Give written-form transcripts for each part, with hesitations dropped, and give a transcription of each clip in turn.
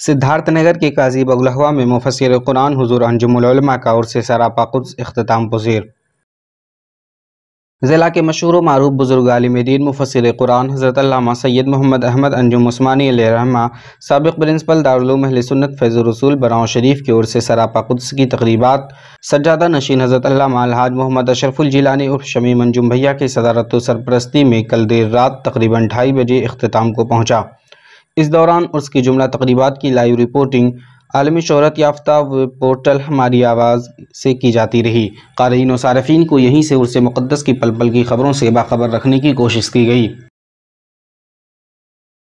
सिद्धार्थनगर के काजी बगुलहवा में मुफस्सिर कुरान हुजूर अंजुमुल उलमा का उर्स सरापा कुद्स इख्तिताम पज़ीर। ज़िला के मशहूर व मारूफ बुजुर्ग आलिम दीन मुफस्सिर कुरान हज़रत अल्लामा सैयद मोहम्मद अहमद अंजुम उस्मानी अलैहिर्रहमा साबिक़ प्रिंसिपल दारुल उलूम अहले सुन्नत फैज़ुर रसूल बराऊं शरीफ की ओर से सरापा कुद्स की तक़रीबात सज्जादा नशीन हज़रत अल्लामा अलहाज मोहम्मद अशरफुल जिलानी उर्फ शमीम अंजुम भैया की सदारत व सरपरस्ती में कल देर रात तकरीबन 2:30 बजे इख्तिताम को पहुँचा। इस दौरान उर्स की जुमला तक़रीबात की लाइव रिपोर्टिंग आलमी शोहरत याफ्ता वेब पोर्टल हमारी आवाज़ से की जाती रही। क़ारीन व सारिफ़ीन को यहीं से उर्स मुक़द्दस की पल पल की ख़बरों से बाखबर रखने की कोशिश की गई।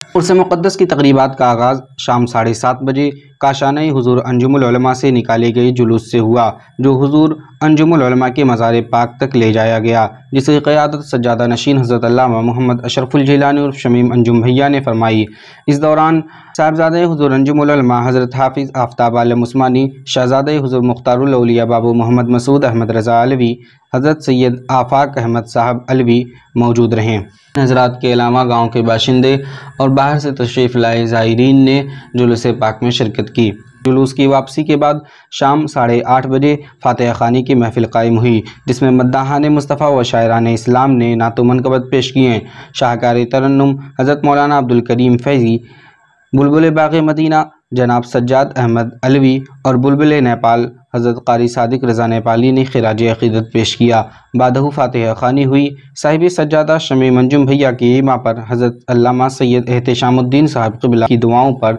उर्स मुक़द्दस की तक़रीबात का आगाज़ शाम 7:30 बजे काशाने हुजूर अंजुमुल उलमा से निकाले गए जुलूस से हुआ, जो हुजूर अंजुमुल उलमा के मज़ार पाक तक ले जाया गया, जिसकी क़यादत सज्जादा नशीन हज़रत अल्लामा मोहम्मद अशरफुल जिलानी उर्फ शमीम अंजुम भैया ने फरमाई। इस दौरान साहबज़ादे हुजूर अंजुमुल उलमा हज़रत हाफिज़ आफ्ताब आलम उस्मानी, शहज़ादे हुजूर मुख्तारुल औलिया बाबू मोहम्मद मसूद अहमद रज़ा अलवी, हज़रत सैयद आफ़ाक अहमद साहब अलवी मौजूद रहें। हज़रात के अलावा गाँव के बाशिंदे और बाहर से तशरीफ़ लाए ज़ायरीन ने जुलूस पाक में शिरकत की। जुलूस की वापसी के बाद शाम 8:30 बजे फातिहा ख़ानी की महफ़िल कायम हुई, जिसमें मद्दाहान मुस्तफ़ा व शायरान इस्लाम ने नातो मनक़बत पेश किए। शाहकार तरन्नुम हज़रत मौलाना अब्दुल करीम फैज़ी, बुलबुल बाग़ मदीना जनाब सज्जाद अहमद अलवी और बुलबुल नेपाल हज़रत क़ारी सादिक रज़ा नेपाली ने खिराज अक़ीदत पेश किया। बादहू फातिहा ख़ानी हुई। साहिब सज्जादा शमीम अंजुम भैया की इमा पर हज़रत अल्लामा सैयद एहतिशामुद्दीन साहब क़िबला की दुआओं पर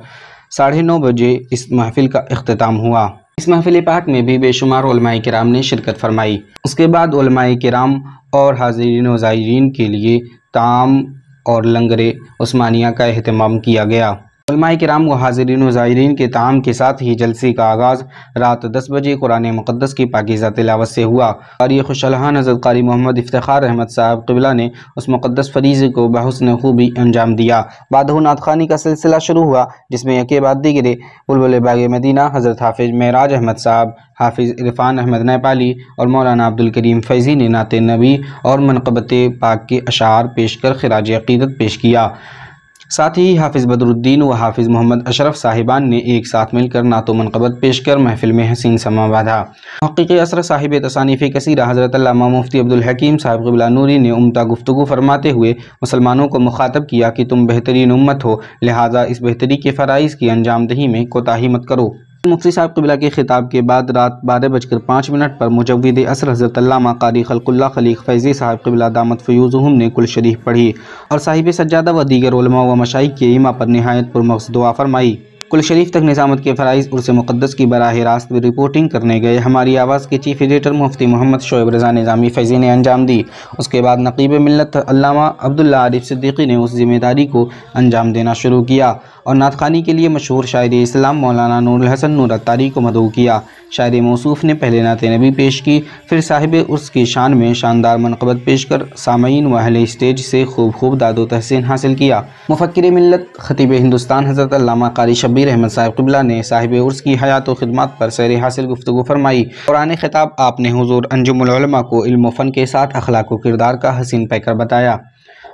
9:30 बजे इस महफ़िल का इख्तिताम हुआ। इस महफ़िल पाक में भी बेशुमार उलमाए किराम ने शिरकत फरमाई। उसके बाद उलमाए किराम और हाज़रीन व ज़ायरीन के लिए ताम और लंगरे उस्मानिया का एहतमाम किया गया। उलमाए किराम व हाज़रीन व ज़ायरीन के ताम के साथ ही जलसे का आगाज़ रात 10 बजे कुरान मुक़द्दस की पाकीज़ा तिलावत से हुआ। क़ारी खुशलहान हज़रत क़ारी मोहम्मद इफ्तिख़ार अहमद साहब क़िबला ने उस मुक़द्दस फ़रीज़े को बहुस्न खूबी अंजाम दिया। बादहू नात ख़ानी का सिलसिला शुरू हुआ, जिसमें यके बाद दीगरे बुलबुल बाग़ मदीना हज़रत हाफिज़ मेराज अहमद साहब, हाफिज़ इरफ़ान अहमद नेपाली और मौलाना अब्दुल करीम फ़ैज़ी ने नात नबी और मनक़बत पाक के अशार पेश कर खिराज अक़ीदत पेश किया। साथ ही हाफिज़ बदरुद्दीन व हाफिज़ मोहम्मद अशरफ साहिबान ने एक साथ मिलकर नातो मनक़बत पेश कर महफ़िल में हसीन समा बांधा। हक़ीक़ी असर साहिब तसानीफ़ कसीरा हज़रत अल्लामा मुफ्ती अब्दुल हकीम साहब क़िबला नूरी ने उम्दा गुफ्तगू फरमाते हुए मुसलमानों को मुखातब किया कि तुम बेहतरीन उम्मत हो, लिहाजा इस बेहतरी के फ़राइज़ की अंजाम दही में कोताही मत करो। मुफ्ती साहब क़िबला के खिताब के बाद रात 12:05 पर मुजव्विद असर हज़रत अल्लामा क़ारी खल्क़ुल्लाह खलीक़ फ़ैज़ी साहब क़िबला दामत फ़यूज़ुहुम ने कुल शरीफ पढ़ी और साहिब सज्जादा व दीगर उलमा व मशाइख़ के इमा पर निहायत पुरमग़ज़ दुआ फरमाई। कुल शरीफ तक निज़ामत के फ़राइज़ उर्स मुक़द्दस की बराह रास्त रिपोर्टिंग करने गए हमारी आवाज़ के चीफ़ एडिटर मुफ्ती मोहम्मद शोएब रज़ा निज़ामी फ़ैज़ी ने अंजाम दी। उसके बाद नक़ीब मिल्लत अल्लामा अब्दुल्ला आरिफ सिद्दीक़ी ने उस ज़िम्मेदारी को अंजाम देना शुरू किया और नात ख़ानी के लिए मशहूर शायर इस्लाम मौलाना नूरुल हसन नूर अत्तारी को मदऊ किया। शायर मौसूफ़ ने पहले नात नबी पेश की, फिर साहिब उर्स की शान में शानदार मनक़बत पेश कर सामईन व अहले स्टेज से खूब दादो तहसीन हासिल किया। मुफ़क्किर मिल्लत ख़तीब हिंदुस्तान हज़रत अल्लामा क़ारी शब्बीर अहमद साहब क़िबला ने साहिब उर्स की हयात व खिदमत पर सैर हासिल गुफ्तगू फरमाई। कुरान ख़िताब आपने हुज़ूर अंजुमुल उलमा को इल्म व फ़न के साथ अखलाक व किरदार का हसीन पैकर बताया।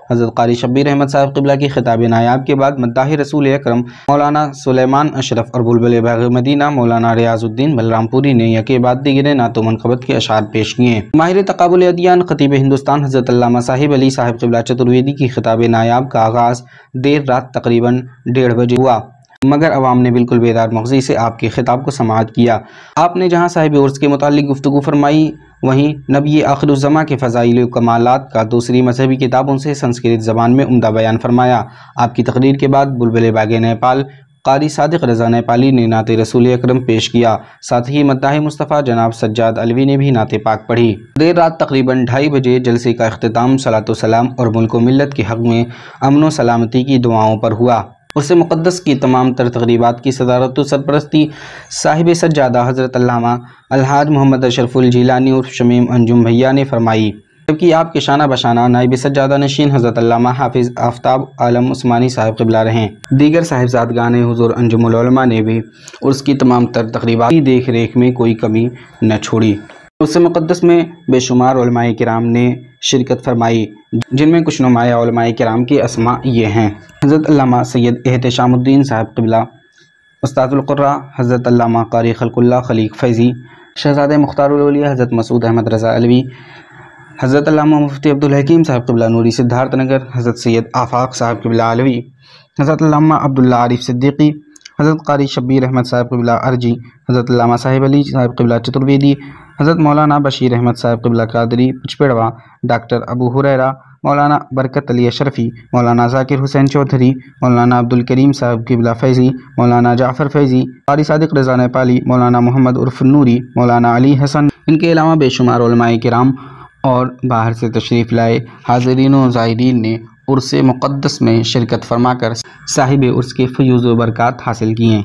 हज़रत क़ारी शब्बीर अहमद साहब क़िबला की खिताब नायाब के बाद मद्दाह रसूल अकरम मौलाना सुलेमान अशरफ और बुलबुल बाग़ मदीना मौलाना रियाज़ुद्दीन बलरामपुरी ने यके बाद दीगरे नातो मनक़बत के अशार पेश किए। माहिर तक़ाबुल अदियान ख़तीब हिंदुस्तान हज़रत अल्लामा साहिब अली साहब क़िबला चतुर्वेदी की खिताब नायाब का आगाज़ देर रात तकरीबन 1:30 बजे हुआ, मगर अवाम ने बिल्कुल बेदार मग़ज़ी से आपके खिताब को समाअत किया। आपने जहाँ साहिब उर्स के मुतालिक गुफ्तगू फरमाई, वहीं नबी आखिरुज़्ज़मा के फ़ज़ाइल व कमालात का दूसरी मजहबी किताबों से संस्कृत ज़बान में उम्दा बयान फरमाया। आपकी तकरीर के बाद बुलबुल बाग़ नेपाल क़ारी सादिक रज़ा नेपाली ने नात रसूल अकरम पेश किया। साथ ही मद्दाह मुस्तफ़ा जनाब सज्जाद अलवी ने भी नात पाक पढ़ी। देर रात तकरीबन 2:30 बजे जलसे का अख्तिताम सलातो सलाम और मुल्क व मिल्लत के हक़ में अमन व सलामती की दुआओं पर हुआ। उससे मुक़द्दस की तमाम तर तक़रीबात की सदारत व सरपरस्ती साहिब सज्जादा हज़रत अल्लामा अलहाज मोहम्मद अशरफुल जिलानी उर्फ शमीम अंजुम भैया ने फरमाई, जबकि आपके शाना बशाना नाइब सज्जादा नशीन हज़रत अल्लामा हाफिज़ आफ्ताब आलम उस्मानी साहब क़िबला रहें। दीगर साहिबज़ादगान हुज़ूर अंजुमुल उलमा ने भी उसकी तमाम तर तक़रीबात की देख रेख में कोई कमी न छोड़ी। उस मुक़द्दस में बेशुमार उलमाए किराम ने शिरकत फरमाई, जिनमें कुछ नुमाया उलमाए किराम के अस्मा ये हैं। हज़रत अल्लामा सैयद एहतिशामुद्दीन साहब क़िबला, उस्तादुल क़ुर्रा हज़रत अल्लामा क़ारी खल्क़ुल्लाह खलीक फैज़ी, शहज़ादे मुख्तारुल औलिया हज़रत मसूद अहमद रज़ा अलवी, हज़रत अल्लामा मुफ्ती अब्दुल हकीम साहब क़िबला नूरी सिद्धार्थनगर, हज़रत सैयद आफ़ाक़ साहब क़िबला अलवी, हज़रत अल्लामा अब्दुल्ला आरिफ सिद्दीक़ी, हज़रत क़ारी शब्बीर अहमद साहब क़िबला अर्जी, हज़रत अल्लामा साहिब अली साहब क़िबला चतुर्वेदी, हज़रत मौलाना बशीर अहमद साहब क़िबला कादरी पचपेड़वा, डॉक्टर अबू हुरैरा, मौलाना बरकत अली अशरफ़ी, मौलाना ज़ाकिर हुसैन चौधरी, मौलाना अब्दुल करीम साहब क़िबला फ़ैज़ी, मौलाना जाफ़र फ़ैज़ी, क़ारी सादिक़ रज़ा नेपाली, मौलाना मोहम्मद उर्फ़ नूरी, मौलाना अली हसन, इनके अलावा बेशुमार उलमाए किराम और बाहर से तशरीफ़ लाए हाज़रीन व ज़ायरीन ने उर्स मुक़द्दस में शिरकत फरमाकर साहिब उर्स के फ़यूज़ व बरक़ात हासिल किए।